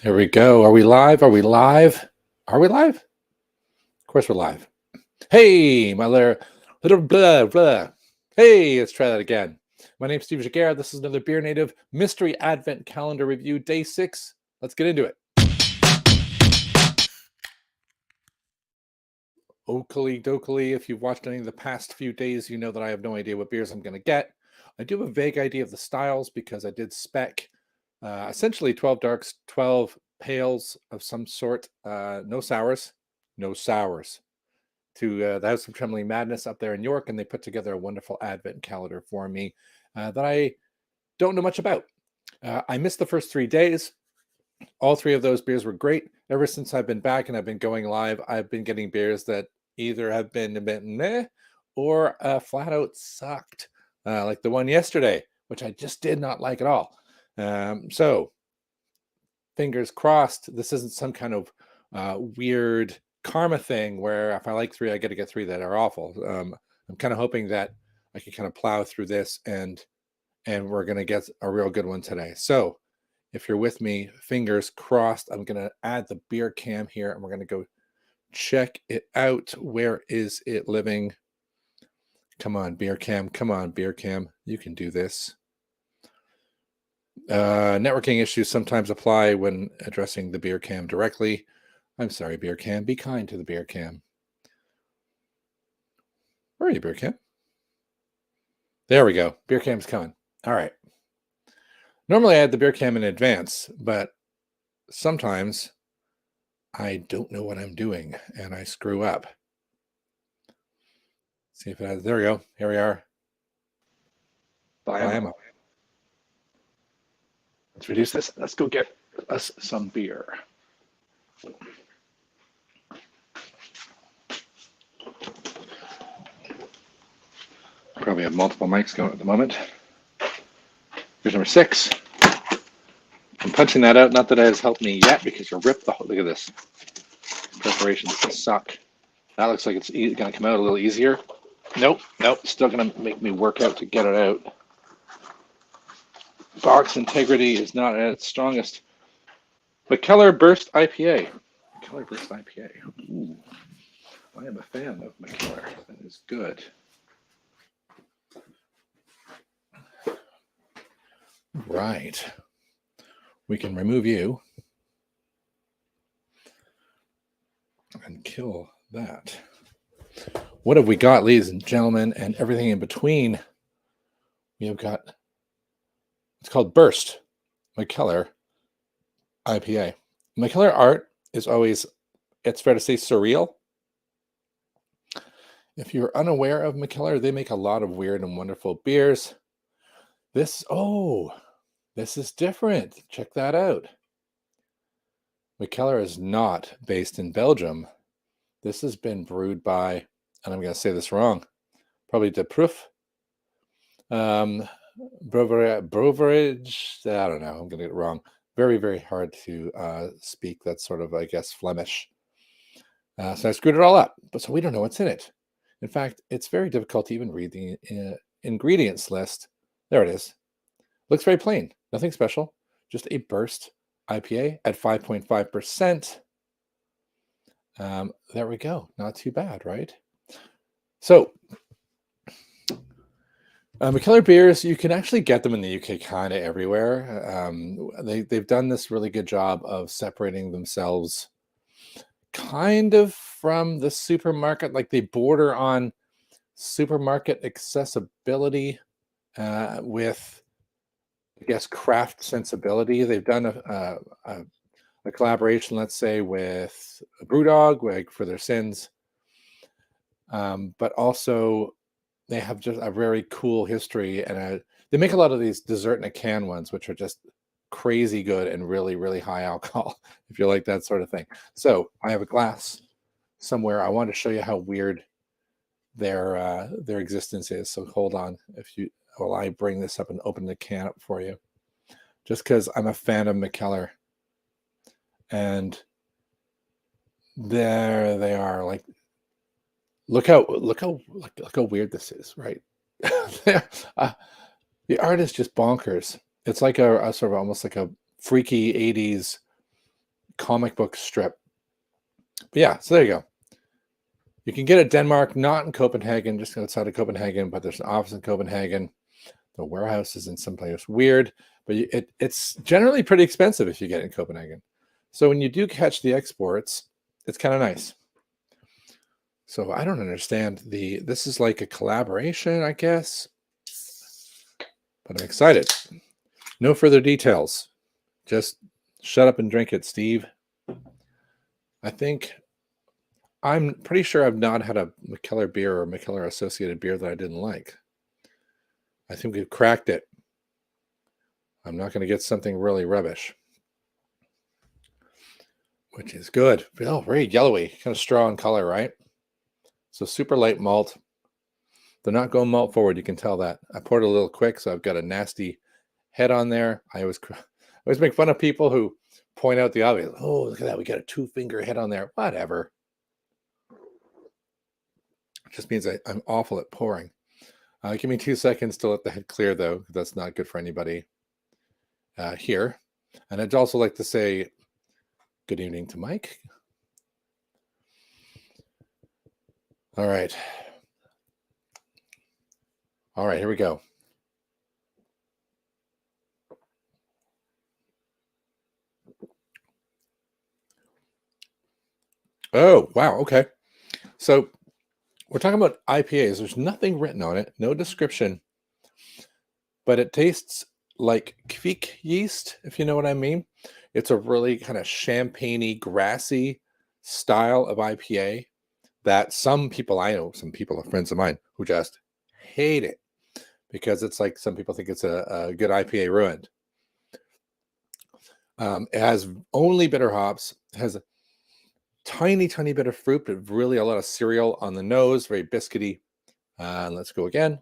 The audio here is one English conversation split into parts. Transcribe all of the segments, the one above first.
There we go. Are we live? Are we live? Are we live? Of course we're live. Hey, my little blah, blah. Hey, let's try that again. My name's Steve Giguere. This is another BeerNative Mystery Advent Calendar Review, Day 6. Let's get into it. Oakley dokley, if you've watched any of the past few days, you know that I have no idea what beers I'm going to get. I do have a vague idea of the styles because I did spec essentially 12 darks, 12 pales of some sort, no sours, to the House of Trembling Madness up there in York, and they put together a wonderful advent calendar for me that I don't know much about. I missed the first 3 days. All 3 of those beers were great. Ever since I've been back and I've been going live, I've been getting beers that either have been a bit meh or flat out sucked, like the one yesterday, which I just did not like at all. So fingers crossed this isn't some kind of weird karma thing where if I like 3, I get to get 3 that are awful. I'm kind of hoping that I can kind of plow through this and we're going to get a real good one today. So if you're with me, fingers crossed, I'm going to add the beer cam here and we're going to go check it out. Where is it living? Come on, beer cam. Come on, beer cam. You can do this. Networking issues sometimes apply when addressing the beer cam directly. I'm sorry, beer cam. Be kind to the beer cam. Where are you, beer cam? There we go. Beer cam's coming. All right. Normally I add the beer cam in advance, but sometimes I don't know what I'm doing and I screw up. See if it has. There we go. Here we are. Bye. Let's reduce this. Let's go get us some beer. Probably have multiple mics going at the moment. Here's number 6. I'm punching that out. Not that it has helped me yet because you'll rip the whole, look at this. Preparations suck. That looks like it's going to come out a little easier. Nope. Still going to make me work out to get it out. Box integrity is not at its strongest. Mikkeller Burst IPA. Mikkeller Burst IPA. Ooh. I am a fan of Mikkeller. That is good. Right. We can remove you and kill that. What have we got, ladies and gentlemen, and everything in between? We have got, it's called Burst Mikkeller IPA. Mikkeller art is always, it's fair to say, surreal. If you're unaware of Mikkeller, they make a lot of weird and wonderful beers. This is different. Check that out. Mikkeller is not based in Belgium. This has been brewed by, and I'm going to say this wrong, probably De Proef. Brewerage. I don't know. I'm going to get it wrong. Very, very hard to speak. That's sort of, I guess, Flemish. So I screwed it all up. But so we don't know what's in it. In fact, it's very difficult to even read the ingredients list. There it is. Looks very plain. Nothing special. Just a Burst IPA at 5.5%. There we go. Not too bad, right? So, Mikkeller beers, you can actually get them in the UK kind of everywhere. They've done this really good job of separating themselves kind of from the supermarket. Like they border on supermarket accessibility with, I guess, craft sensibility. They've done a collaboration, let's say, with Brewdog, like for their sins, but also they have just a very cool history, and they make a lot of these dessert in a can ones, which are just crazy good and really, really high alcohol, if you like that sort of thing. So I have a glass somewhere. I want to show you how weird their existence is. So hold on, while I bring this up and open the can up for you, just because I'm a fan of Mikkeller. And there they are. Like, look how weird this is, right? The art is just bonkers. It's like a sort of almost like a freaky 80s comic book strip. But yeah, so there you go. You can get it Denmark, not in Copenhagen, just outside of Copenhagen, but there's an office in Copenhagen. The warehouse is in some place weird, but it's generally pretty expensive if you get it in Copenhagen. So when you do catch the exports, it's kind of nice. So I don't understand this is like a collaboration, I guess, but I'm excited. No further details. Just shut up and drink it, Steve. I'm pretty sure I've not had a Mikkeller beer or Mikkeller associated beer that I didn't like. I think we've cracked it. I'm not going to get something really rubbish, which is good. Oh, very yellowy, kind of straw in color, right? So super light malt. They're not going malt forward. You can tell that. I poured a little quick, so I've got a nasty head on there. I always make fun of people who point out the obvious. Oh, look at that. We got a 2-finger head on there. Whatever. It just means I'm awful at pouring. Give me 2 seconds to let the head clear, though. That's not good for anybody here. And I'd also like to say good evening to Mike. All right. All right, here we go. Oh, wow. Okay. So we're talking about IPAs. There's nothing written on it, no description, but it tastes like kveiky yeast, if you know what I mean. It's a really kind of champagne-y, grassy style of IPA that some people I know, some people are friends of mine who just hate it because it's like some people think it's a good IPA ruined. It has only bitter hops, has a tiny bit of fruit, but really a lot of cereal on the nose, very biscuity. Let's go again.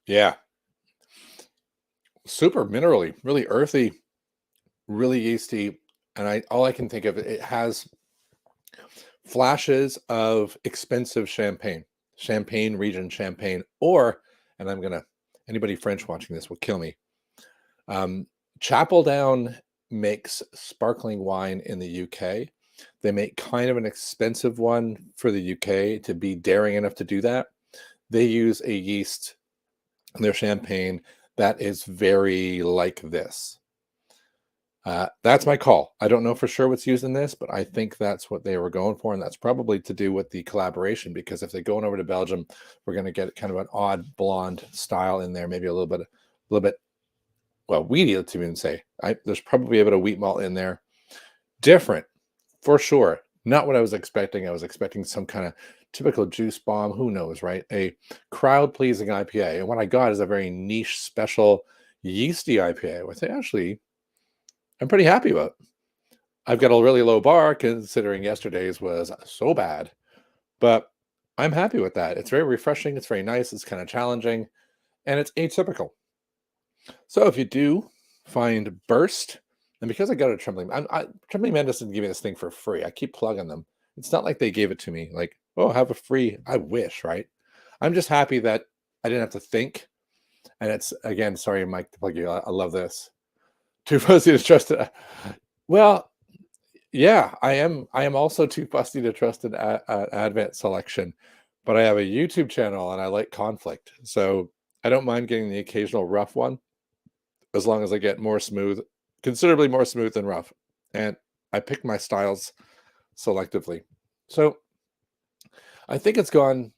Yeah. Super minerally, really earthy, really yeasty. And all I can think of, it has flashes of expensive champagne region champagne, and anybody French watching this will kill me. Chapeldown makes sparkling wine in the UK. They make kind of an expensive one for the UK to be daring enough to do that. They use a yeast in their champagne that is very like this. That's my call. I don't know for sure what's used in this, but I think that's what they were going for, and that's probably to do with the collaboration, because if they're going over to Belgium, we're going to get kind of an odd blonde style in there, maybe a little bit, well, weedy, let's even say. There's probably a bit of wheat malt in there. Different, for sure. Not what I was expecting. I was expecting some kind of typical juice bomb. Who knows, right? A crowd-pleasing IPA. And what I got is a very niche, special, yeasty IPA, which I'm pretty happy about. I've got a really low bar considering yesterday's was so bad, but I'm happy with that. It's very refreshing. It's very nice. It's kind of challenging, and it's atypical. So if you do find Burst, and because I got a Trembling Man doesn't give me this thing for free. I keep plugging them. It's not like they gave it to me like, oh, have a free. I wish, right? I'm just happy that I didn't have to think. And it's, again, sorry, Mike, to plug you. I love this. Too fuzzy to trust it. Well, yeah, I am also too fussy to trust an Advent selection, but I have a YouTube channel and I like conflict. So I don't mind getting the occasional rough one as long as I get more smooth, considerably more smooth than rough. And I pick my styles selectively. So I think it's gone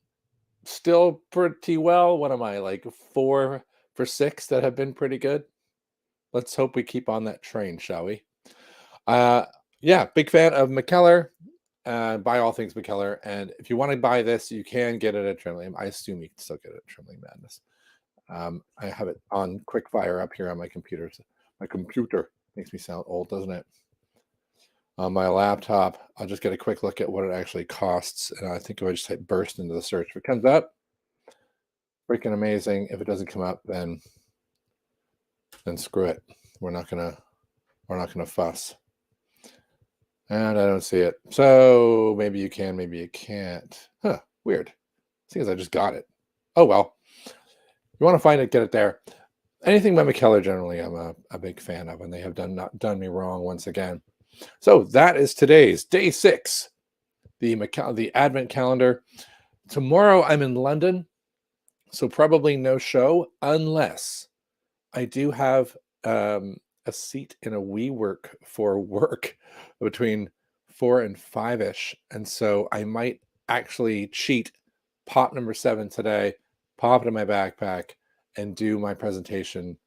still pretty well. What am I, like 4 for 6 that have been pretty good? Let's hope we keep on that train, shall we? Yeah, big fan of Mikkeller. Buy all things Mikkeller. And if you want to buy this, you can get it at Trembling. I assume you can still get it at Trembling Madness. I have it on quickfire up here on my computer. My computer makes me sound old, doesn't it? On my laptop, I'll just get a quick look at what it actually costs. And I think if I just type Burst into the search, if it comes up, freaking amazing. If it doesn't come up, then screw it. We're not gonna fuss. And I don't see it. So maybe you can, maybe you can't. Huh, weird. Seems I just got it. Oh well. you want to find it, get it there. Anything by Mikkeller, generally, I'm a big fan of, and they have not done me wrong once again. So that is today's day 6, the Advent calendar. Tomorrow I'm in London, so probably no show unless I do have a seat in a WeWork for work between 4 and 5-ish, and so I might actually cheat, pop number 7 today, pop it in my backpack, and do my presentation.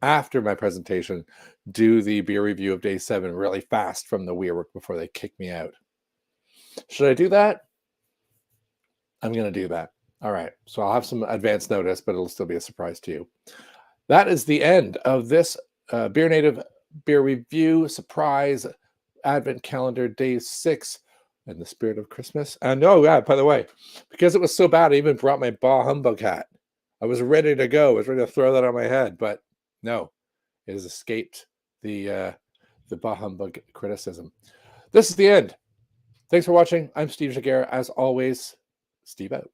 After my presentation, do the beer review of day 7 really fast from the WeWork before they kick me out. Should I do that? I'm going to do that. All right. So I'll have some advance notice, but it'll still be a surprise to you. That is the end of this BeerNative beer review surprise Advent calendar day 6 in the spirit of Christmas. And oh yeah, by the way, because it was so bad, I even brought my Bah Humbug hat. I was ready to go. I was ready to throw that on my head, but no, it has escaped the Bah Humbug criticism. This is the end. Thanks for watching. I'm Steve Giguere. As always, Steve out.